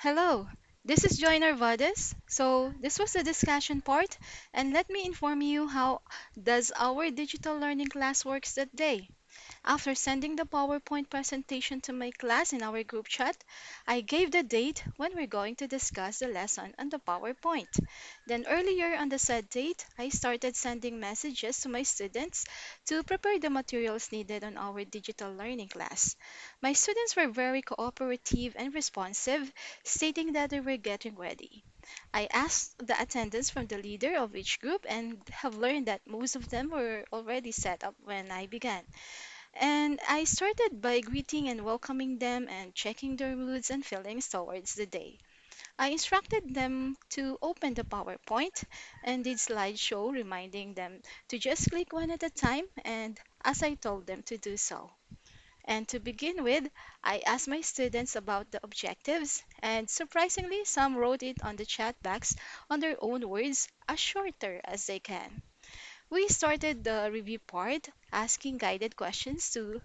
Hello, this is Joy Nervadez. So this was the discussion part, and let me inform you how does our digital learning class works that day. After sending the PowerPoint presentation to my class in our group chat, I gave the date when we're going to discuss the lesson on the PowerPoint. Then earlier on the said date, I started sending messages to my students to prepare the materials needed on our digital learning class. My students were very cooperative and responsive, stating that they were getting ready. I asked the attendance from the leader of each group and have learned that most of them were already set up when I began. And I started by greeting and welcoming them and checking their moods and feelings towards the day. I instructed them to open the PowerPoint and did slideshow, reminding them to just click one at a time and as I told them to do so. And to begin with, I asked my students about the objectives, and surprisingly, some wrote it on the chat box on their own words, as shorter as they can. We started the review part, asking guided questions to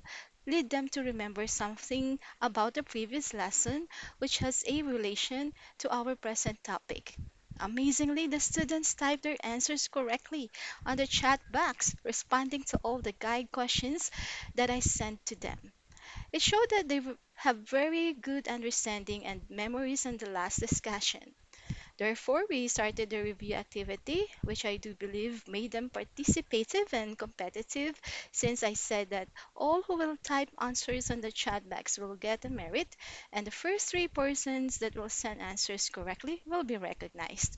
lead them to remember something about the previous lesson, which has a relation to our present topic. Amazingly, the students typed their answers correctly on the chat box, responding to all the guide questions that I sent to them. It showed that they have very good understanding and memories in the last discussion. Therefore, we started the review activity, which I do believe made them participative and competitive, since I said that all who will type answers on the chat box will get a merit, and the first three persons that will send answers correctly will be recognized.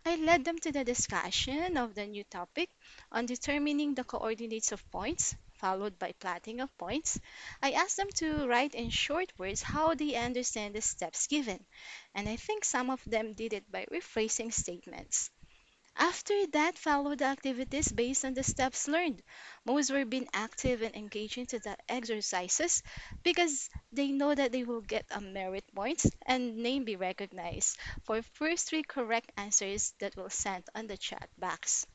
I led them to the discussion of the new topic on determining the coordinates of points, followed by plotting of points. I asked them to write in short words how they understand the steps given, and I think some of them did it by rephrasing statements. After that followed the activities based on the steps learned. Most were being active and engaging to the exercises because they know that they will get a merit points and name be recognized for first three correct answers that will send on the chat box.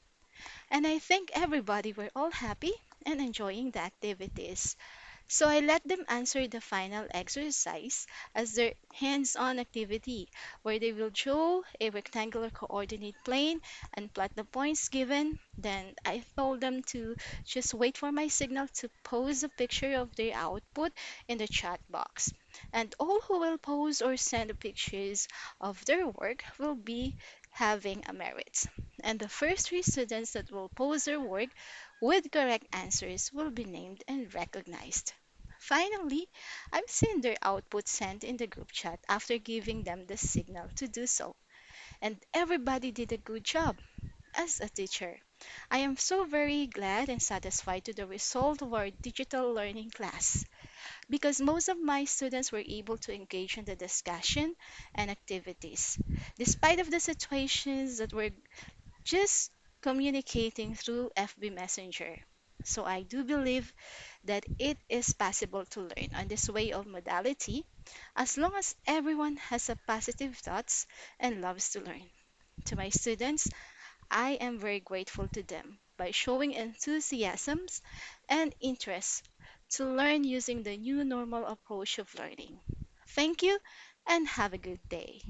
And I think everybody were all happy and enjoying the activities. So I let them answer the final exercise as their hands-on activity, where they will draw a rectangular coordinate plane and plot the points given. Then I told them to just wait for my signal to post a picture of their output in the chat box. And all who will post or send the pictures of their work will be having a merit. And the first three students that will post their work with correct answers will be named and recognized. Finally, I've seen their output sent in the group chat after giving them the signal to do so. And everybody did a good job. As a teacher, I am so very glad and satisfied to the result of our digital learning class because most of my students were able to engage in the discussion and activities, despite of the situations that were just communicating through FB Messenger. So I do believe that it is possible to learn on this way of modality as long as everyone has a positive thoughts and loves to learn. To my students, I am very grateful to them by showing enthusiasms and interest to learn using the new normal approach of learning. Thank you and have a good day.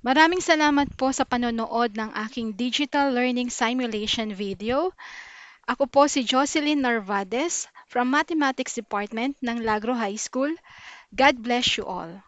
Maraming salamat po sa panonood ng aking digital learning simulation video. Ako po si Jocelyn Nervadez from Mathematics Department ng Lagro High School. God bless you all.